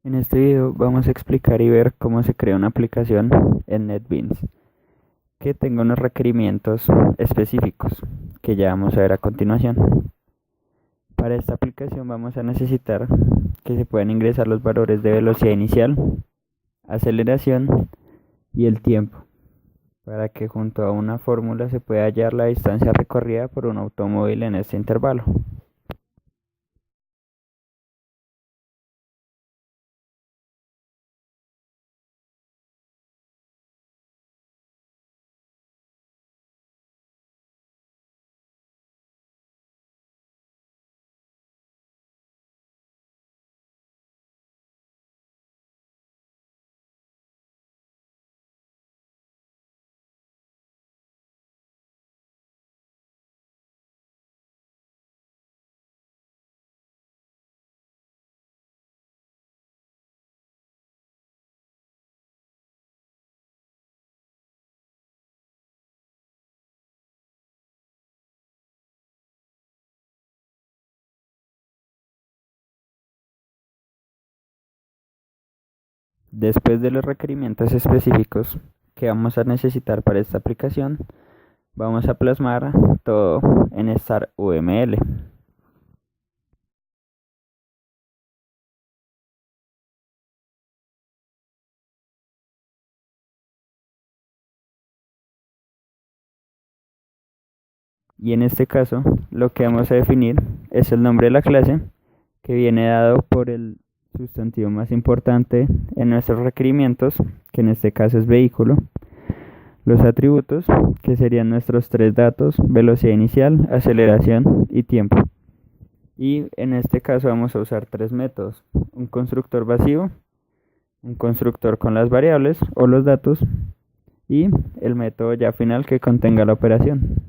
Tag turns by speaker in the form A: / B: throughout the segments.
A: En este video vamos a explicar y ver cómo se crea una aplicación en NetBeans que tenga unos requerimientos específicos que ya vamos a ver a continuación. Para esta aplicación vamos a necesitar que se puedan ingresar los valores de velocidad inicial, aceleración y el tiempo, para que junto a una fórmula se pueda hallar la distancia recorrida por un automóvil en este intervalo. Después de los requerimientos específicos que vamos a necesitar para esta aplicación, vamos a plasmar todo en StarUML. Y en este caso, lo que vamos a definir es el nombre de la clase, que viene dado por el sustantivo más importante en nuestros requerimientos, que en este caso es vehículo. Los atributos, que serían nuestros tres datos: velocidad inicial, aceleración y tiempo. Y en este caso vamos a usar tres métodos: un constructor vacío, un constructor con las variables o los datos y el método ya final que contenga la operación.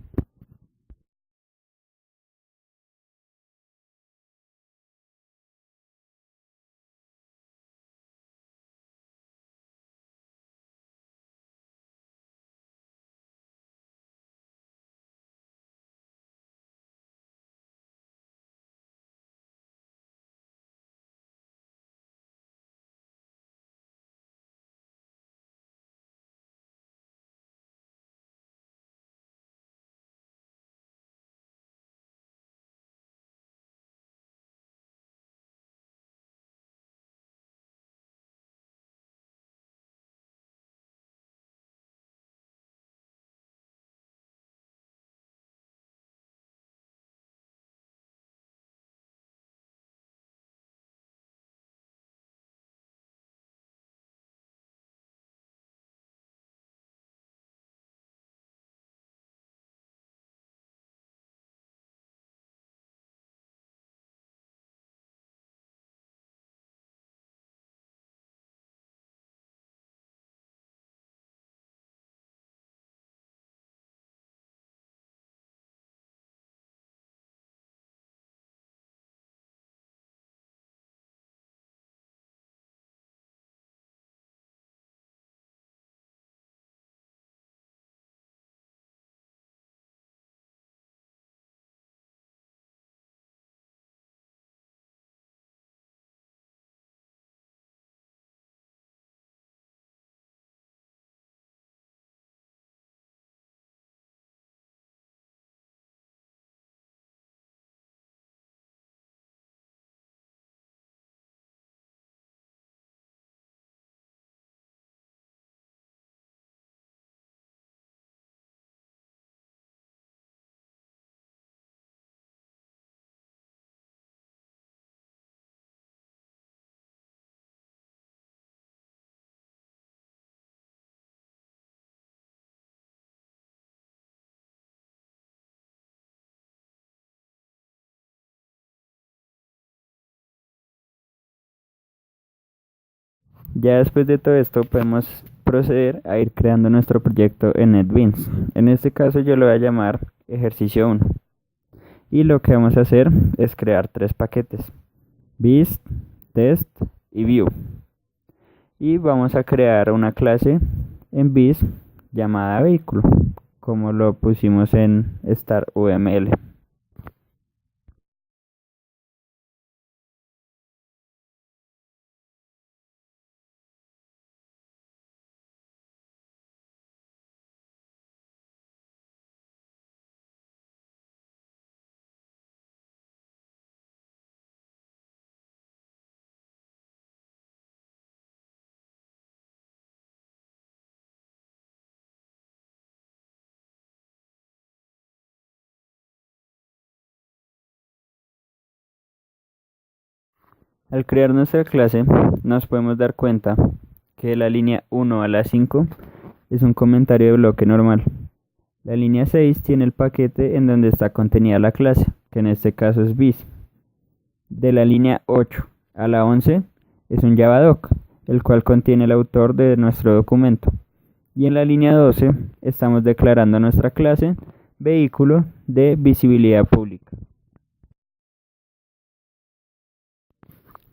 A: Ya después de todo esto podemos proceder a ir creando nuestro proyecto en NetBeans. En este caso yo lo voy a llamar ejercicio 1. Y lo que vamos a hacer es crear tres paquetes: Beast, Test y View. Y vamos a crear una clase en Beast llamada vehículo, como lo pusimos en StarUML. Al crear nuestra clase, nos podemos dar cuenta que la línea 1 a la 5 es un comentario de bloque normal. La línea 6 tiene el paquete en donde está contenida la clase, que en este caso es bis. De la línea 8 a la 11 es un javadoc, el cual contiene el autor de nuestro documento. Y en la línea 12 estamos declarando nuestra clase vehículo de visibilidad pública.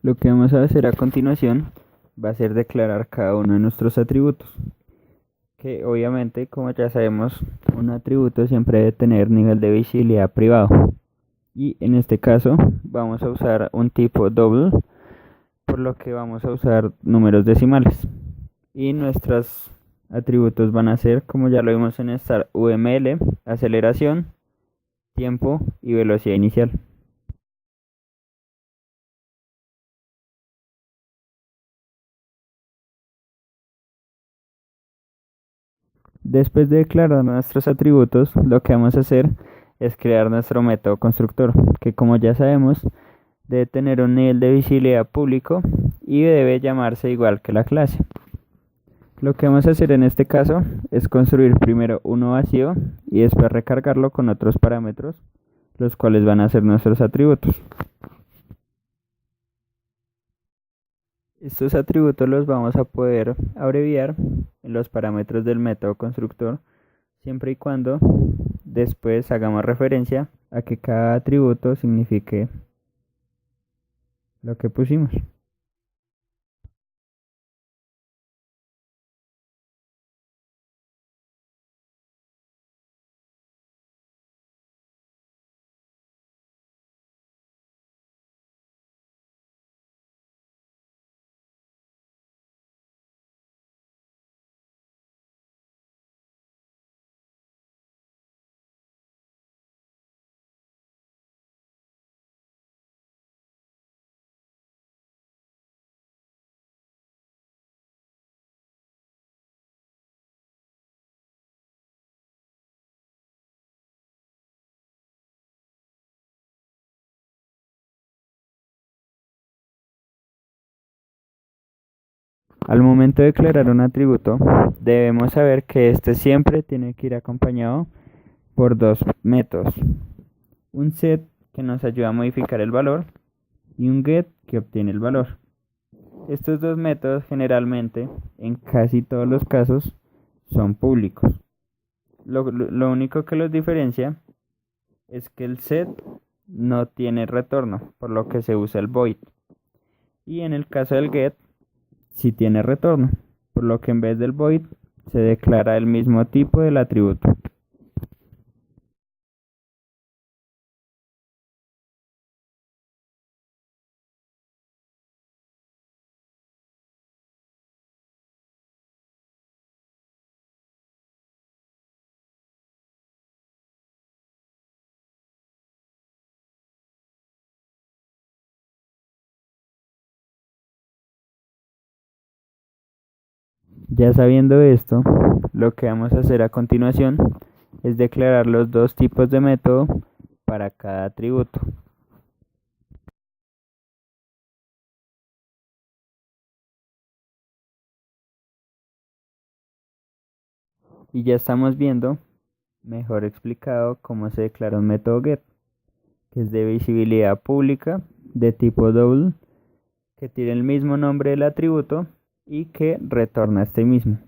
A: Lo que vamos a hacer a continuación va a ser declarar cada uno de nuestros atributos, que obviamente, como ya sabemos, un atributo siempre debe tener nivel de visibilidad privado. Y en este caso vamos a usar un tipo double, por lo que vamos a usar números decimales. Y nuestros atributos van a ser, como ya lo vimos en Star UML, aceleración, tiempo y velocidad inicial. Después de declarar nuestros atributos, lo que vamos a hacer es crear nuestro método constructor, que como ya sabemos, debe tener un nivel de visibilidad público y debe llamarse igual que la clase. Lo que vamos a hacer en este caso es construir primero uno vacío y después recargarlo con otros parámetros, los cuales van a ser nuestros atributos. Estos atributos los vamos a poder abreviar en los parámetros del método constructor, siempre y cuando después hagamos referencia a que cada atributo signifique lo que pusimos. Al momento de declarar un atributo, debemos saber que este siempre tiene que ir acompañado por dos métodos. Un set que nos ayuda a modificar el valor y un get que obtiene el valor. Estos dos métodos generalmente, en casi todos los casos, son públicos. Lo único que los diferencia es que el set no tiene retorno, por lo que se usa el void. Y en el caso del get, sí tiene retorno, por lo que en vez del void se declara el mismo tipo del atributo. Ya sabiendo esto, lo que vamos a hacer a continuación es declarar los dos tipos de método para cada atributo. Y ya estamos viendo, mejor explicado, cómo se declara un método get, que es de visibilidad pública, de tipo double, que tiene el mismo nombre del atributo y que retorna este mismo.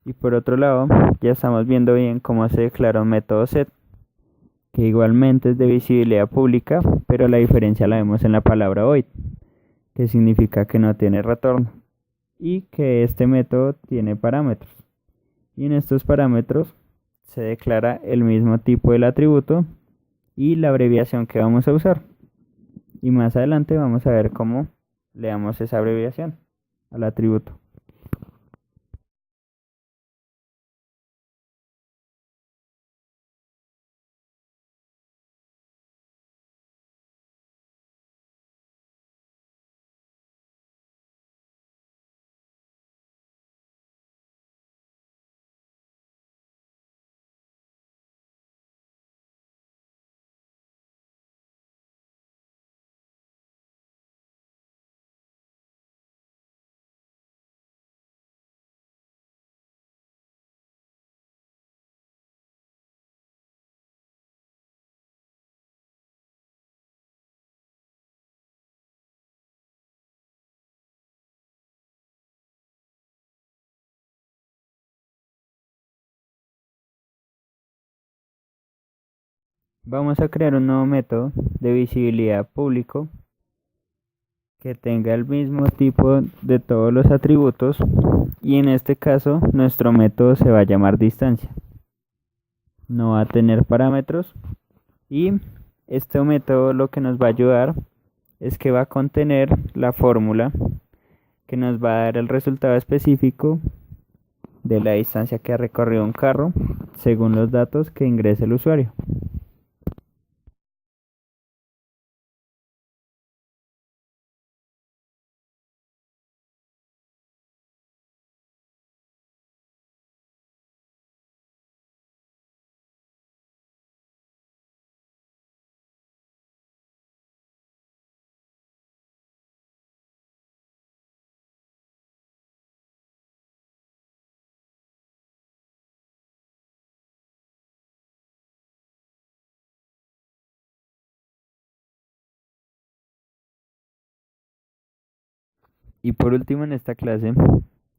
A: Y por otro lado, ya estamos viendo bien cómo se declara un método set, que igualmente es de visibilidad pública, pero la diferencia la vemos en la palabra void, que significa que no tiene retorno. y que este método tiene parámetros. Y en estos parámetros se declara el mismo tipo del atributo y la abreviación que vamos a usar. Y más adelante vamos a ver cómo le damos esa abreviación al atributo. Vamos a crear un nuevo método de visibilidad público que tenga el mismo tipo de todos los atributos y en este caso nuestro método se va a llamar distancia. No va a tener parámetros y este método lo que nos va a ayudar es que va a contener la fórmula que nos va a dar el resultado específico de la distancia que ha recorrido un carro según los datos que ingrese el usuario. Y por último en esta clase,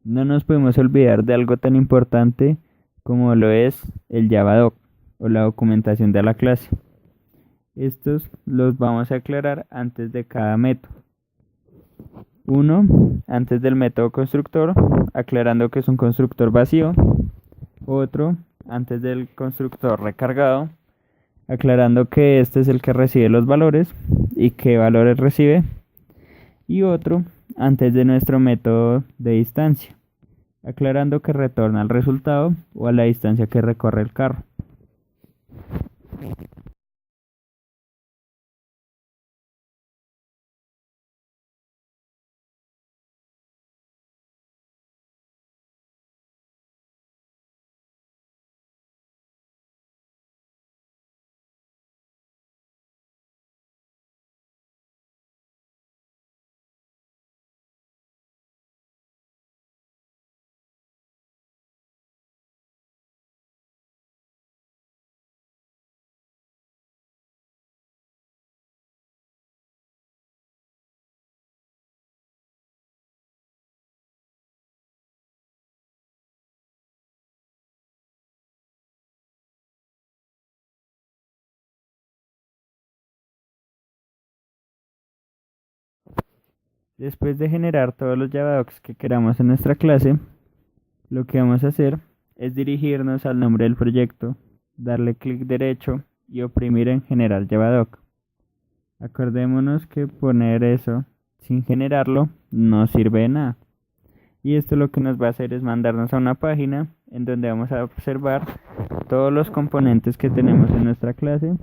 A: no nos podemos olvidar de algo tan importante como lo es el JavaDoc o la documentación de la clase. Estos los vamos a aclarar antes de cada método. Uno, antes del método constructor, aclarando que es un constructor vacío. Otro, antes del constructor recargado, aclarando que este es el que recibe los valores y qué valores recibe. Y otro, antes de nuestro método de distancia, aclarando que retorna al resultado o a la distancia que recorre el carro. Después de generar todos los JavaDocs que queramos en nuestra clase, lo que vamos a hacer es dirigirnos al nombre del proyecto, darle clic derecho y oprimir en generar JavaDoc. Acordémonos que poner eso sin generarlo no sirve de nada. Y esto lo que nos va a hacer es mandarnos a una página en donde vamos a observar todos los componentes que tenemos en nuestra clase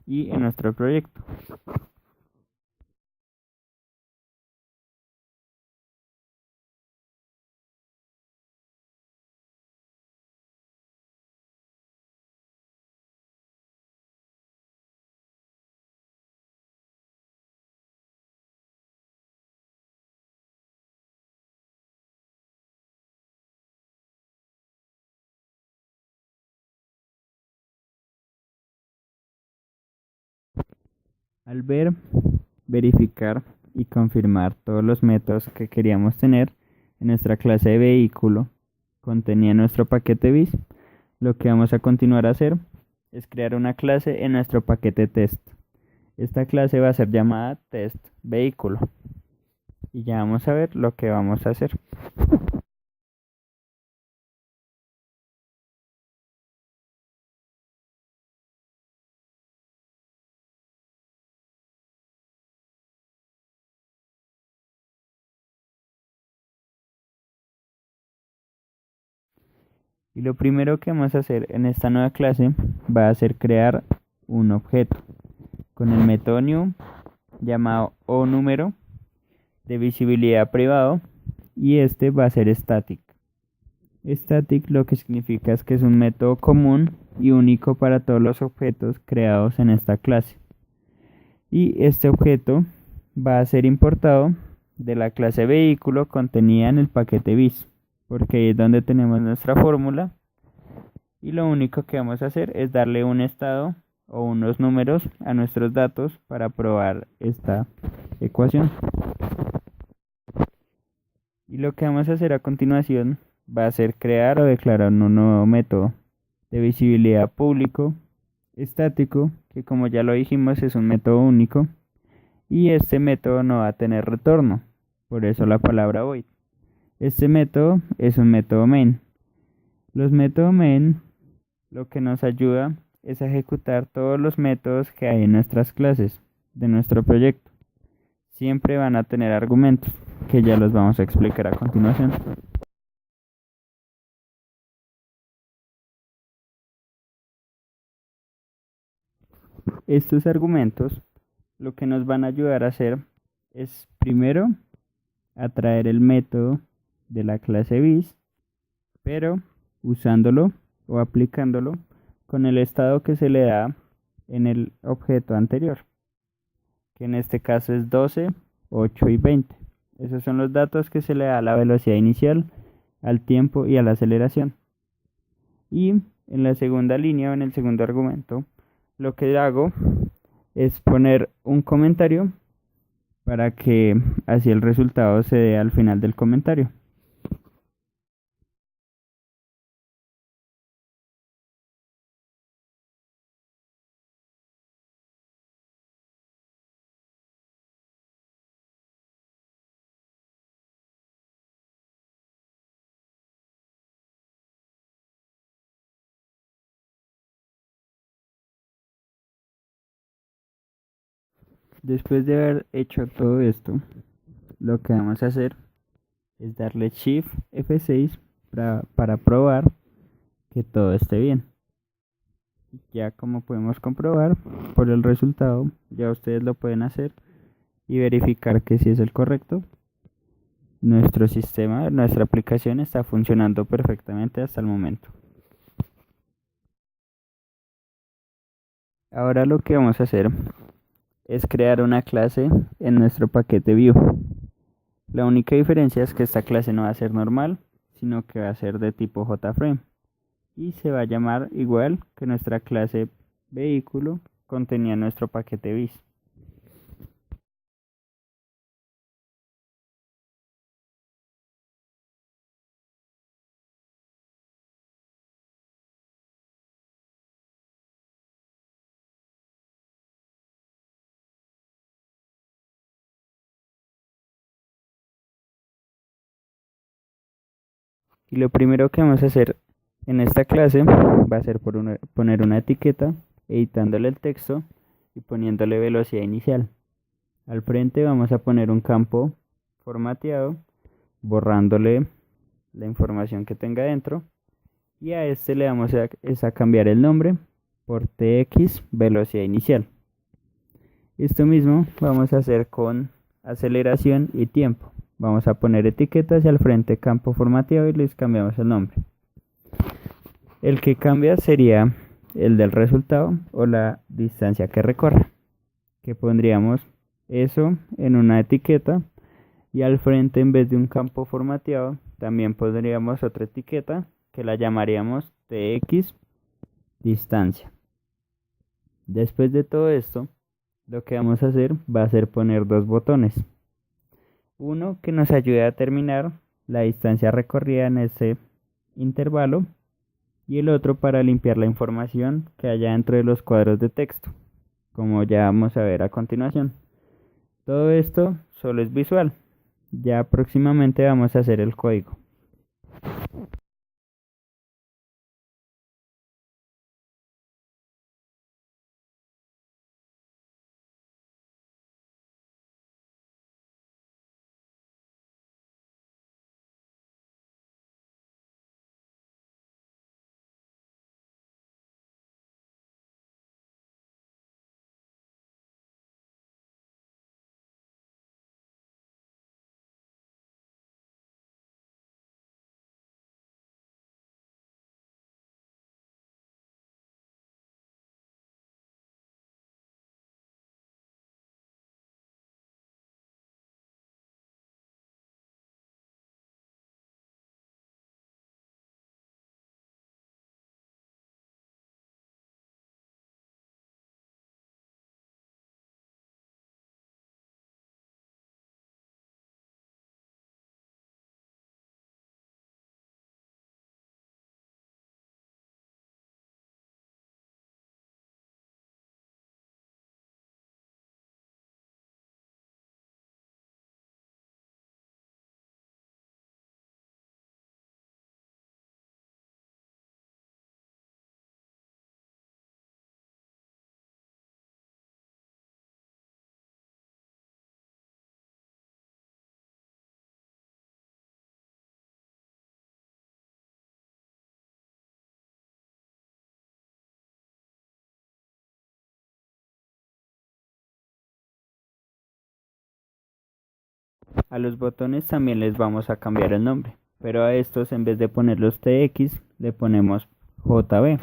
A: y en nuestro proyecto. Al verificar y confirmar todos los métodos que queríamos tener en nuestra clase de vehículo contenía nuestro paquete bis, lo que vamos a continuar a hacer es crear una clase en nuestro paquete test. Esta clase va a ser llamada test vehículo. y ya vamos a ver lo que vamos a hacer. Y lo primero que vamos a hacer en esta nueva clase va a ser crear un objeto con el método new llamado onúmero de visibilidad privado, y este va a ser static. Static lo que significa es que es un método común y único para todos los objetos creados en esta clase. Y este objeto va a ser importado de la clase vehículo contenida en el paquete bis, porque ahí es donde tenemos nuestra fórmula, y lo único que vamos a hacer es darle un estado o unos números a nuestros datos para probar esta ecuación. Y lo que vamos a hacer a continuación va a ser crear o declarar un nuevo método de visibilidad público estático, que como ya lo dijimos es un método único, y este método no va a tener retorno, por eso la palabra void. Este método es un método main. Los métodos main lo que nos ayuda es a ejecutar todos los métodos que hay en nuestras clases de nuestro proyecto. Siempre van a tener argumentos, que ya los vamos a explicar a continuación. Estos argumentos lo que nos van a ayudar a hacer es primero atraer el método de la clase bis, pero usándolo o aplicándolo con el estado que se le da en el objeto anterior, que en este caso es 12, 8 y 20. Esos son los datos que se le da a la velocidad inicial, al tiempo y a la aceleración. Y en la segunda línea o en el segundo argumento, lo que hago es poner un comentario para que así el resultado se dé al final del comentario. Después de haber hecho todo esto, lo que vamos a hacer es darle Shift F6 para probar que todo esté bien. Ya como podemos comprobar por el resultado, ya ustedes lo pueden hacer y verificar que si es el correcto. Nuestro sistema, nuestra aplicación está funcionando perfectamente hasta el momento. Ahora lo que vamos a hacer es crear una clase en nuestro paquete Vue. La única diferencia es que esta clase no va a ser normal, sino que va a ser de tipo JFrame y se va a llamar igual que nuestra clase vehículo contenía nuestro paquete bis. Y lo primero que vamos a hacer en esta clase va a ser poner una etiqueta, editándole el texto y poniéndole velocidad inicial. Al frente vamos a poner un campo formateado, borrándole la información que tenga dentro, y a este le vamos a cambiar el nombre por TX velocidad inicial. Esto mismo vamos a hacer con aceleración y tiempo. Vamos a poner etiquetas y al frente campo formateado y les cambiamos el nombre. El que cambia sería el del resultado o la distancia que recorre, que pondríamos eso en una etiqueta, y al frente en vez de un campo formateado también pondríamos otra etiqueta que la llamaríamos TX distancia. Después de todo esto, lo que vamos a hacer va a ser poner dos botones. Uno que nos ayude a determinar la distancia recorrida en ese intervalo, y el otro para limpiar la información que haya dentro de los cuadros de texto, como ya vamos a ver a continuación. Todo esto solo es visual, Ya próximamente vamos a hacer el código. A los botones también les vamos a cambiar el nombre, pero a estos en vez de ponerlos TX le ponemos JB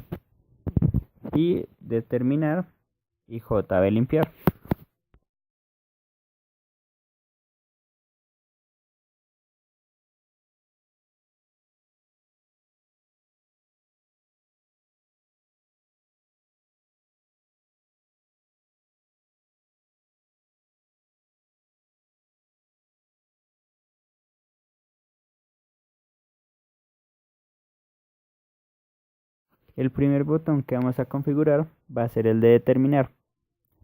A: y determinar y JB limpiar. El primer botón que vamos a configurar va a ser el de determinar.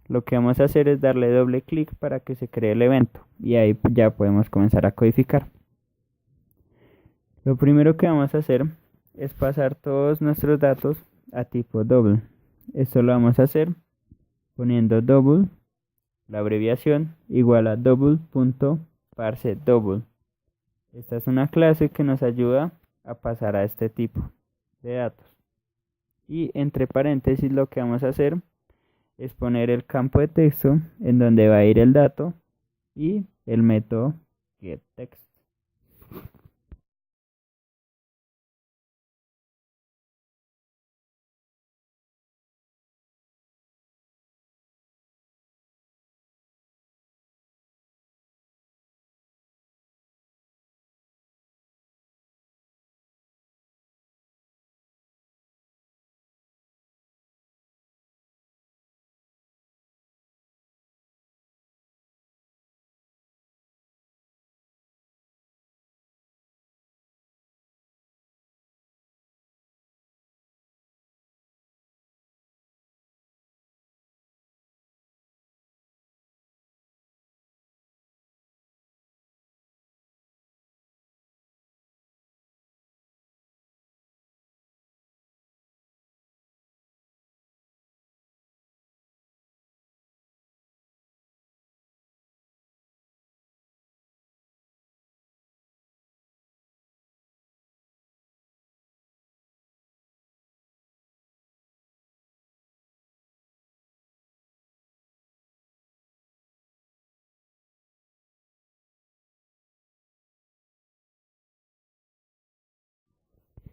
A: Lo que vamos a hacer es darle doble clic para que se cree el evento y ahí ya podemos comenzar a codificar. Lo primero que vamos a hacer es pasar todos nuestros datos a tipo double. Esto lo vamos a hacer poniendo double, la abreviación igual a double.parseDouble. Esta es una clase que nos ayuda a pasar a este tipo de datos. Y entre paréntesis lo que vamos a hacer es poner el campo de texto en donde va a ir el dato y el método getText.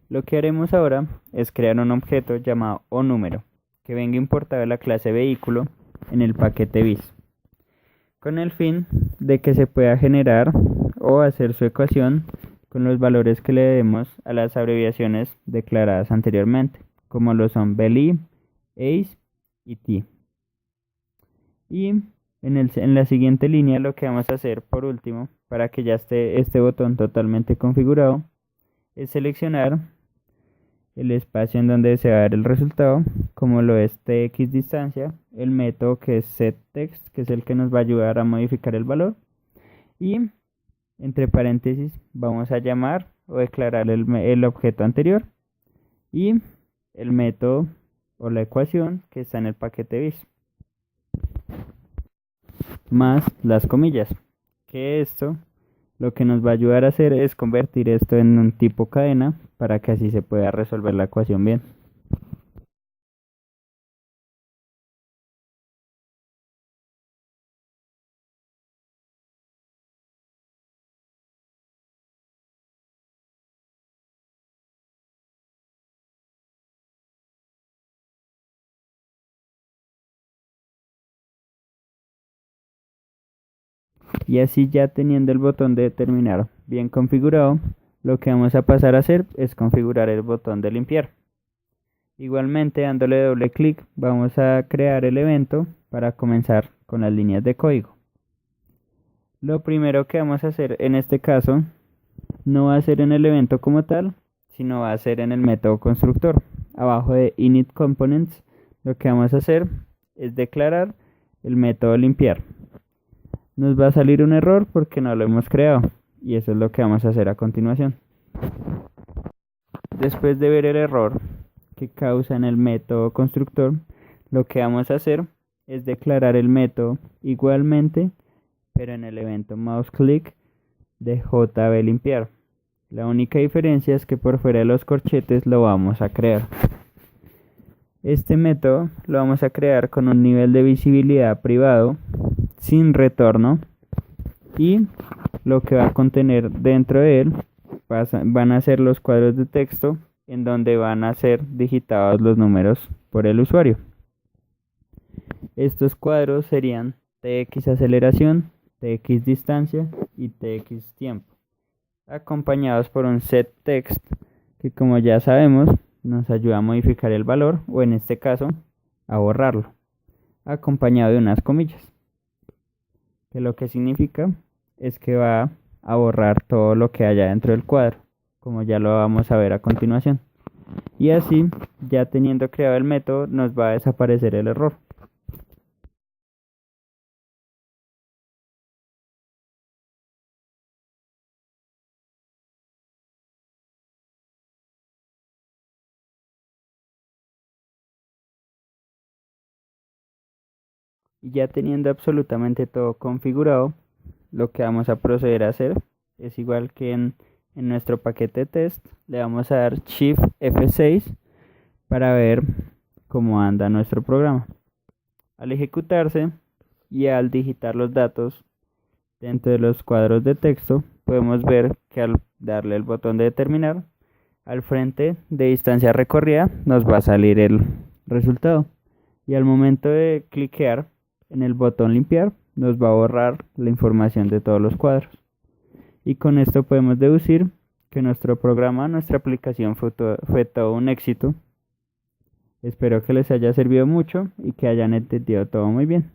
A: Lo que haremos ahora es crear un objeto llamado oNúmero que venga importado de la clase vehículo en el paquete bis, con el fin de que se pueda generar o hacer su ecuación con los valores que le demos a las abreviaciones declaradas anteriormente, como lo son BELI, ACE y T. Y en la siguiente línea lo que vamos a hacer por último, para que ya esté este botón totalmente configurado, es seleccionar el espacio en donde se va a dar el resultado, como lo es tx distancia, el método que es setText, que es el que nos va a ayudar a modificar el valor, y Entre paréntesis vamos a llamar o declarar el objeto anterior y el método o la ecuación que está en el paquete bis, más las comillas, que esto lo que nos va a ayudar a hacer es convertir esto en un tipo cadena para que así se pueda resolver la ecuación bien. Y así ya teniendo el botón de terminar bien configurado, lo que vamos a pasar a hacer es configurar el botón de limpiar. Igualmente dándole doble clic vamos a crear el evento para comenzar con las líneas de código. Lo primero que vamos a hacer en este caso no va a ser en el evento como tal, sino va a ser en el método constructor. Abajo de init components lo que vamos a hacer es declarar el método limpiar. Nos va a salir un error porque no lo hemos creado y eso es lo que vamos a hacer a continuación. Después de ver el error que causa en el método constructor, lo que vamos a hacer es declarar el método igualmente, pero en el evento mouseClick de JB limpiar. La única diferencia es que por fuera de los corchetes lo vamos a crear. Este método lo vamos a crear con un nivel de visibilidad privado sin retorno y lo que va a contener dentro de él van a ser los cuadros de texto en donde van a ser digitados los números por el usuario. Estos cuadros serían tx aceleración, tx distancia y tx tiempo, acompañados por un setText que, como ya sabemos, nos ayuda a modificar el valor o en este caso a borrarlo, acompañado de unas comillas, que lo que significa es que va a borrar todo lo que haya dentro del cuadro, como ya lo vamos a ver a continuación. Y así, ya teniendo creado el método, nos va a desaparecer el error. Y ya teniendo absolutamente todo configurado, lo que vamos a proceder a hacer es igual que en nuestro paquete test, le vamos a dar Shift F6 para ver cómo anda nuestro programa. Al ejecutarse y al digitar los datos dentro de los cuadros de texto, podemos ver que al darle el botón de terminar, al frente de distancia recorrida nos va a salir el resultado. Y al momento de cliquear en el botón limpiar, nos va a borrar la información de todos los cuadros. Y con esto podemos deducir que nuestro programa, nuestra aplicación fue todo un éxito. Espero que les haya servido mucho y que hayan entendido todo muy bien.